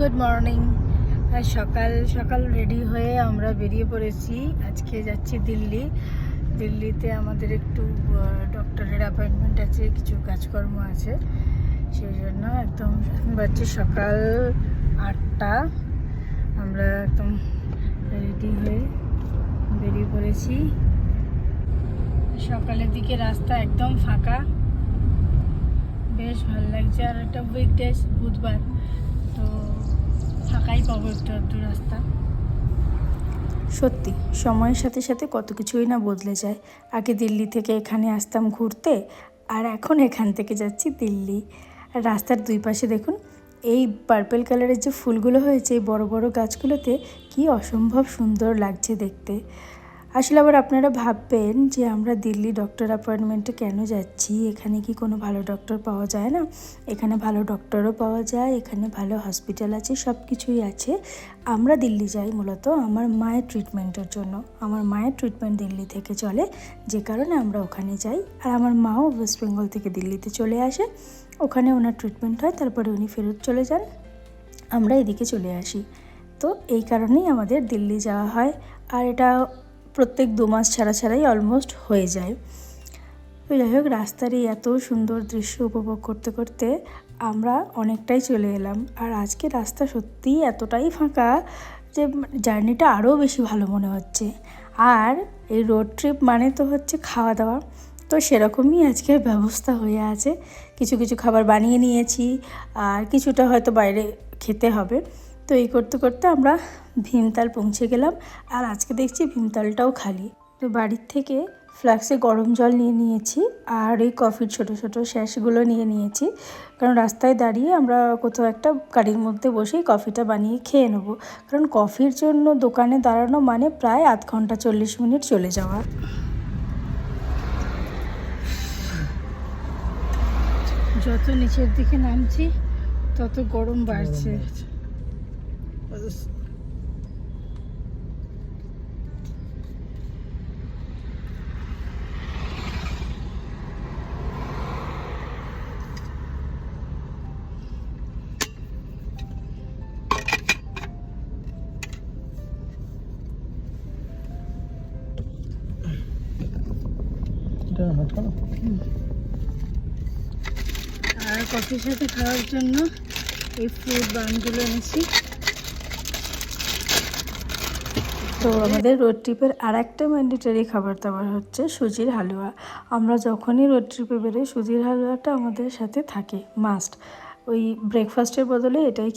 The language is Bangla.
Good morning. সকাল সকাল রেডি হয়ে আমরা বেরিয়ে পড়েছি। আজকে যাচ্ছি দিল্লিতে আমাদের একটু ডক্টরের অ্যাপয়েন্টমেন্ট আছে, কিছু কাজকর্ম আছে, সেই জন্য একদম বাজছে সকাল 8টা। আমরা একদম রেডি হয়ে বেরিয়ে পড়েছি। সকালের দিকে রাস্তা একদম ফাঁকা, বেশ ভালো লাগছে। আর একটা উইকডেজ, বুধবার, তো ফাঁকাই পাবো একটু রাস্তা। সত্যি সময়ের সাথে সাথে কত কিছুই না বদলে যায়। আগে দিল্লি থেকে এখানে আসতাম ঘুরতে, আর এখন এখান থেকে যাচ্ছি দিল্লি। আর রাস্তার দুই পাশে দেখুন, এই পার্পল কালারের যে ফুলগুলো হয়েছে এই বড় বড় গাছগুলোতে, কি অসম্ভব সুন্দর লাগছে দেখতে। আসলে আবার আপনারা ভাববেন যে আমরা দিল্লি ডক্টর অ্যাপয়েন্টমেন্টে কেন যাচ্ছি, এখানে কি কোনো ভালো ডক্টর পাওয়া যায় না? এখানে ভালো ডক্টরও পাওয়া যায়, এখানে ভালো হসপিটাল আছে, সব কিছুই আছে। আমরা দিল্লি যাই মূলত আমার মায়ের ট্রিটমেন্টের জন্য। আমার মায়ের ট্রিটমেন্ট দিল্লি থেকে চলে, যে কারণে আমরা ওখানে যাই। আর আমার মাও ওয়েস্ট বেঙ্গল থেকে দিল্লিতে চলে আসে, ওখানে ওনার ট্রিটমেন্ট হয়, তারপরে উনি ফেরত চলে যান, আমরা এদিকে চলে আসি। তো এই কারণেই আমাদের দিল্লি যাওয়া হয়। আর এটা প্রত্যেক 2 মাস ছাড়াই অলমোস্ট হয়ে যায়। তো যাই হোক, রাস্তার এই এত সুন্দর দৃশ্য উপভোগ করতে করতে আমরা অনেকটাই চলে এলাম। আর আজকে রাস্তা সত্যিই এতটাই ফাঁকা যে জার্নিটা আরও বেশি ভালো মনে হচ্ছে। আর এই রোড ট্রিপ মানে তো হচ্ছে খাওয়া দাওয়া, তো সেরকমই আজকে ব্যবস্থা হয়ে আছে। কিছু কিছু খাবার বানিয়ে নিয়েছি, আর কিছুটা হয়তো বাইরে খেতে হবে। তো এই করতে করতে আমরা ভীমতাল পৌঁছে গেলাম। আর আজকে দেখছি ভীমতালটাও খালি। তো বাড়ির থেকে ফ্লাক্সে গরম জল নিয়ে নিয়েছি, আর এই কফির ছোট ছোট স্যাশগুলো নিয়ে নিয়েছি, কারণ রাস্তায় দাঁড়িয়ে আমরা কোথাও একটা গাড়ির মধ্যে বসেই কফিটা বানিয়ে খেয়ে নেবো। কারণ কফির জন্য দোকানে দাঁড়ানো মানে প্রায় 0.5 ঘন্টা 40 মিনিট চলে যাওয়া। যত নিচের দিকে নামছি তত গরম বাড়ছে। আর কফির সাথে খাওয়ার জন্য এই ফ্রুট বানগুলো এনেছি। তো আমাদের রোড ট্রিপের আর একটা ম্যান্ডেটরি খাবার দাবার হচ্ছে সুজির হালুয়া। আমরা যখনই রোড ট্রিপে বেরোই সুজির হালুয়াটা আমাদের সাথে থাকে, মাস্ট। ওই ব্রেকফাস্টের বদলে এটাই